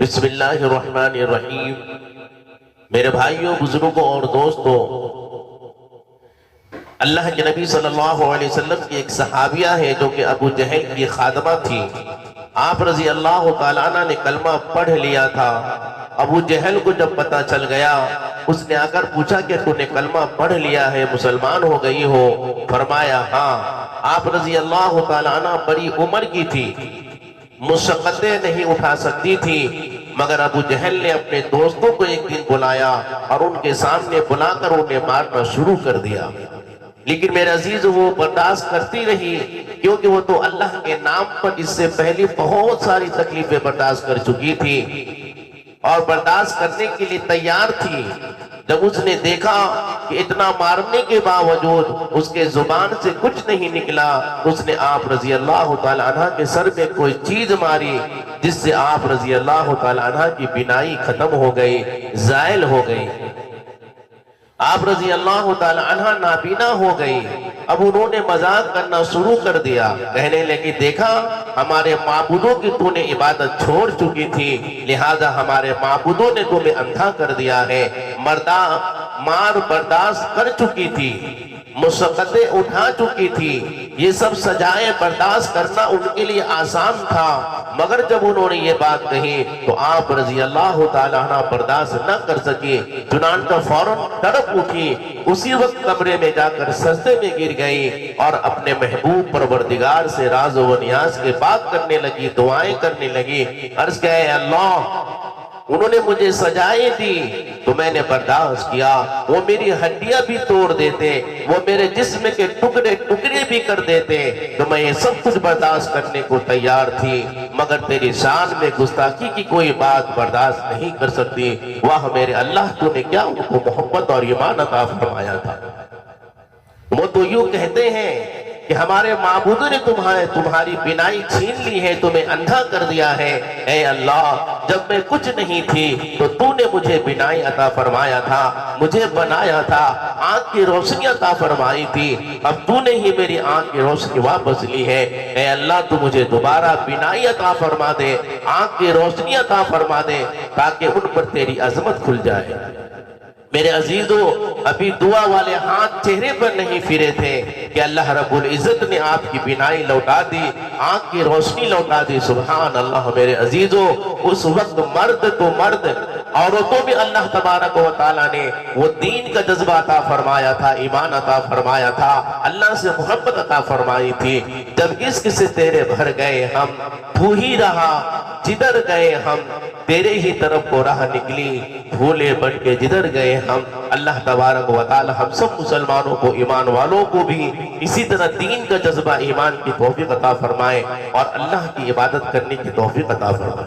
بسم اللہ الرحمن الرحیم۔ میرے بھائیوں، بزرگوں اور دوستوں، اللہ کے نبی صلی اللہ علیہ وسلم کی ایک صحابیہ ہے جو کہ ابو جہل کی خادمہ تھی۔ آپ رضی اللہ تعالیٰ عنہ نے کلمہ پڑھ لیا تھا۔ ابو جہل کو جب پتہ چل گیا، اس نے آ کر پوچھا کہ تو نے کلمہ پڑھ لیا ہے، مسلمان ہو گئی ہو؟ فرمایا ہاں۔ آپ رضی اللہ تعالیٰ عنہ بڑی عمر کی تھی، مشقتیں نہیں اٹھا سکتی تھی، مگر ابو جہل نے اپنے دوستوں کو ایک دن بلایا اور ان کے سامنے بلا کر انہیں مارنا شروع کر دیا۔ لیکن میرے عزیز، وہ برداشت کرتی رہی، کیونکہ وہ تو اللہ کے نام پر اس سے پہلے بہت ساری تکلیفیں برداشت کر چکی تھی اور برداشت کرنے کے لیے تیار تھی۔ جب اس نے دیکھا کہ اتنا مارنے کے باوجود اس کے زبان سے کچھ نہیں نکلا، اس نے آپ رضی اللہ تعالیٰ عنہ کے سر میں کوئی چیز ماری، جس سے آپ رضی اللہ تعالیٰ عنہ کی بینائی ختم ہو گئی، زائل ہو گئی۔ آپ رضی اللہ تعالیٰ عنہ نابینا ہو گئی۔ اب انہوں نے مذاق کرنا شروع کر دیا، کہنے لگی دیکھا ہمارے معبودوں کی تو نے عبادت چھوڑ چکی تھی، لہذا ہمارے معبودوں نے تمہیں اندھا کر دیا ہے۔ مار برداشت کر چکی تھی، مشقتیں اٹھا چکی تھی، یہ سب سزائیں برداشت کرنا ان کے لیے آسان تھا، مگر جب انہوں نے یہ بات کہی تو آپ رضی اللہ تعالیٰ عنہ برداشت نہ کر سکی، چنانچہ فوراً تڑپ اٹھی، اسی وقت کمرے میں جا کر سجدے میں گر گئی اور اپنے محبوب پروردگار سے راز و نیاز کے بات کرنے لگی، دعائیں کرنے لگی۔ عرض کہ اے اللہ، انہوں نے مجھے سزائیں دی تو میں نے برداشت کیا، وہ میری ہڈیاں بھی توڑ دیتے، وہ میرے جسم کے ٹکڑے ٹکڑے بھی کر دیتے تو میں یہ سب کچھ برداشت کرنے کو تیار تھی، مگر تیری شان میں گستاخی کی کوئی بات برداشت نہیں کر سکتی۔ واہ میرے اللہ، تو نے کیا ان کو محبت اور ایمان عطا فرمایا تھا۔ وہ تو یوں کہتے ہیں کہ ہمارے معبودوں نے تمہاری بینائی چھین لی ہے، تمہیں اندھا کر دیا ہے۔ اے اللہ، جب میں کچھ نہیں تھی تو نے مجھے بینائی عطا فرمایا تھا، مجھے بنایا تھا، آنکھ کی روشنی عطا فرمائی تھی، اب نے ہی میری آنکھ کی روشنی واپس لی ہے۔ اے اللہ، تو مجھے دوبارہ بینائی عطا فرما دے، آنکھ کی روشنی عطا فرما دے، تاکہ ان پر تیری عظمت کھل جائے۔ میرے عزیزو، ابھی دعا والے ہاتھ چہرے پر نہیں پھرے تھے کہ اللہ رب العزت نے آپ کی بینائی لوٹا دی، آنکھ کی روشنی لوٹا دی۔ سبحان اللہ میرے عزیزو، اس وقت مرد تو مرد، عورتوں بھی اللہ تبارک و تعالیٰ نے وہ دین کا جذبہ عطا فرمایا تھا، ایمان عطا فرمایا تھا، اللہ سے محبت عطا فرمائی تھی۔ جب عشق سے تیرے بھر گئے ہم، تو ہی رہا جدھر گئے ہم، تیرے ہی طرف کو راہ نکلی، بھولے بن کے جدھر گئے ہم۔ اللہ تبارک و تعالی ہم سب مسلمانوں کو، ایمان والوں کو بھی اسی طرح دین کا جذبہ، ایمان کی توفیق عطا فرمائے اور اللہ کی عبادت کرنے کی توفیق عطا فرمائے۔